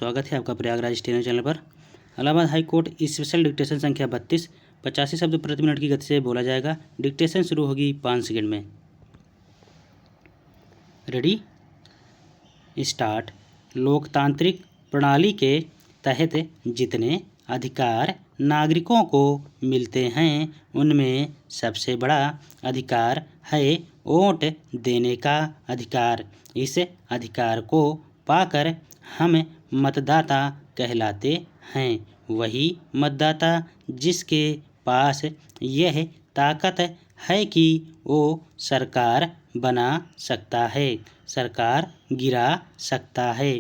स्वागत है आपका प्रयागराज स्टेनो चैनल पर। Allahabad high court special dictation संख्या 32 85 शब्द प्रति मिनट की गति से बोला जाएगा। डिक्टेशन शुरू होगी 5 सेकंड में। Ready start. लोकतांत्रिक प्रणाली के तहत जितने अधिकार नागरिकों को मिलते हैं उनमें सबसे बड़ा अधिकार है वोट देने का अधिकार। इस अधिकार को पाकर हम मतदाता कहलाते हैं। वही मतदाता जिसके पास यह ताकत है कि वो सरकार बना सकता है, सरकार गिरा सकता है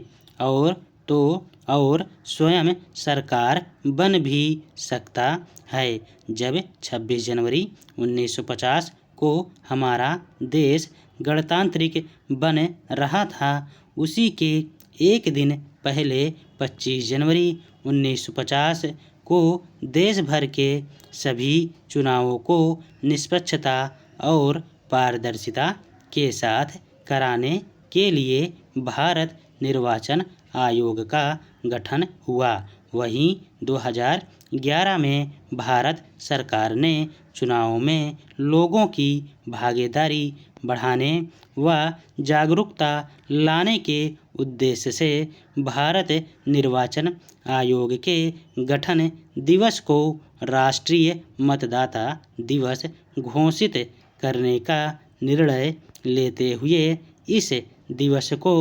और स्वयं सरकार बन भी सकता है। जब 26 जनवरी 1950 को हमारा देश गणतांत्रिक बन रहा था, उसी के एक दिन पहले 25 जनवरी 1950 को देश भर के सभी चुनावों को निष्पक्षता और पारदर्शिता के साथ कराने के लिए भारत निर्वाचन आयोग का गठन हुआ। वहीं 2011 में भारत सरकार ने चुनावों में लोगों की भागीदारी बढ़ाने व जागरूकता लाने के उद्देश्य से भारत निर्वाचन आयोग के गठन दिवस को राष्ट्रीय मतदाता दिवस घोषित करने का निर्णय लेते हुए इस दिवस को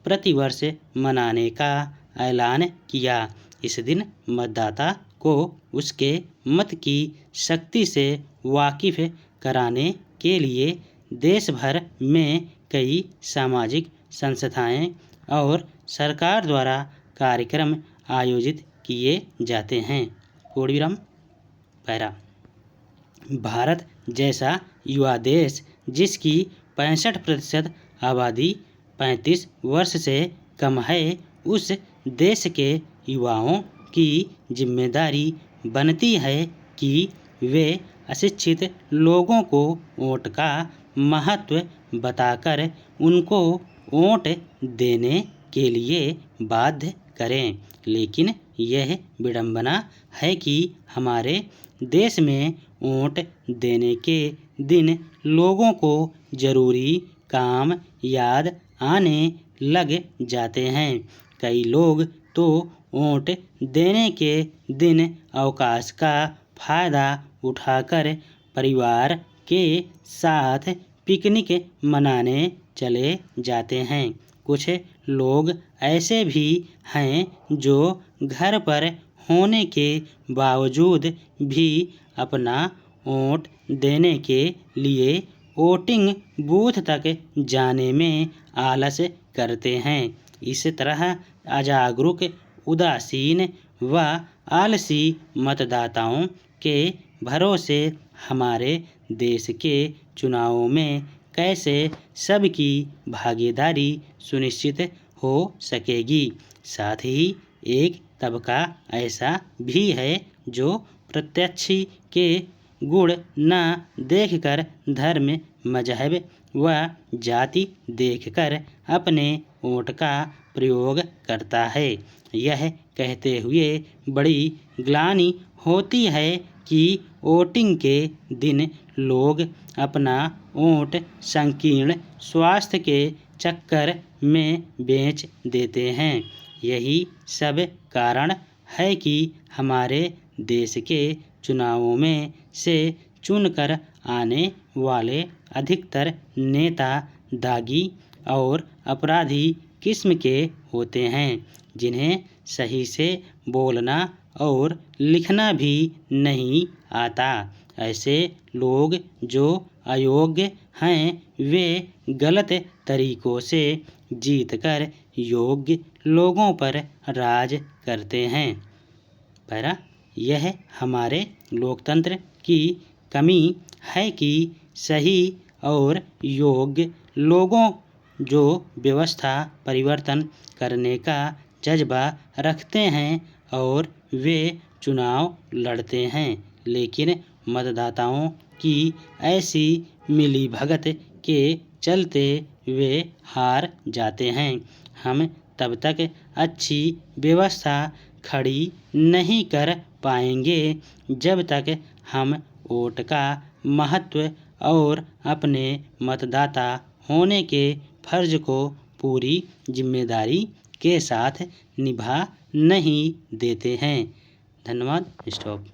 प्रतिवर्ष मनाने का ऐलान किया। इस दिन मतदाता को उसके मत की शक्ति से वाकिफ कराने के लिए देश भर में कई सामाजिक संस्थाएं और सरकार द्वारा कार्यक्रम आयोजित किए जाते हैं। पूर्णविराम पैरा। भारत जैसा युवा देश जिसकी 65% आबादी 35 वर्ष से कम है, उस देश के युवाओं की जिम्मेदारी बनती है कि वे अशिक्षित लोगों को वोट का महत्व बताकर उनको वोट देने के लिए बाध्य करें। लेकिन यह विडंबना है कि हमारे देश में वोट देने के दिन लोगों को जरूरी काम याद आने लग जाते हैं। कई लोग तो वोट देने के दिन अवकाश का फायदा उठाकर परिवार के साथ पिकनिक मनाने चले जाते हैं। कुछ लोग ऐसे भी हैं जो घर पर होने के बावजूद भी अपना वोट देने के लिए वोटिंग बूथ तक जाने में आलस करते हैं। इस तरह अजागरूक, उदासीन व आलसी मतदाताओं के भरोसे हमारे देश के चुनावों में कैसे सबकी भागीदारी सुनिश्चित हो सकेगी। साथ ही एक तबका ऐसा भी है जो प्रत्याशी के गुण न देखकर धर्म, मजहब व जाति देखकर अपने वोट का प्रयोग करता है। यह कहते हुए बड़ी ग्लानि होती है कि वोटिंग के दिन लोग अपना वोट संकीर्ण स्वास्थ्य के चक्कर में बेच देते हैं। यही सब कारण है कि हमारे देश के चुनावों में से चुनकर आने वाले अधिकतर नेता दागी और अपराधी किस्म के होते हैं, जिन्हें सही से बोलना और लिखना भी नहीं आता। ऐसे लोग जो अयोग्य हैं, वे गलत तरीकों से जीतकर योग्य लोगों पर राज करते हैं। पैरा। यह हमारे लोकतंत्र की कमी है कि सही और योग्य लोगों जो व्यवस्था परिवर्तन करने का जज्बा रखते हैं और वे चुनाव लड़ते हैं, लेकिन मतदाताओं की ऐसी मिलीभगत के चलते वे हार जाते हैं। हम तब तक अच्छी व्यवस्था खड़ी नहीं कर पाएंगे जब तक हम वोट का महत्व और अपने मतदाता होने के फर्ज को पूरी जिम्मेदारी के साथ निभा नहीं देते हैं। धन्यवाद। स्टॉप।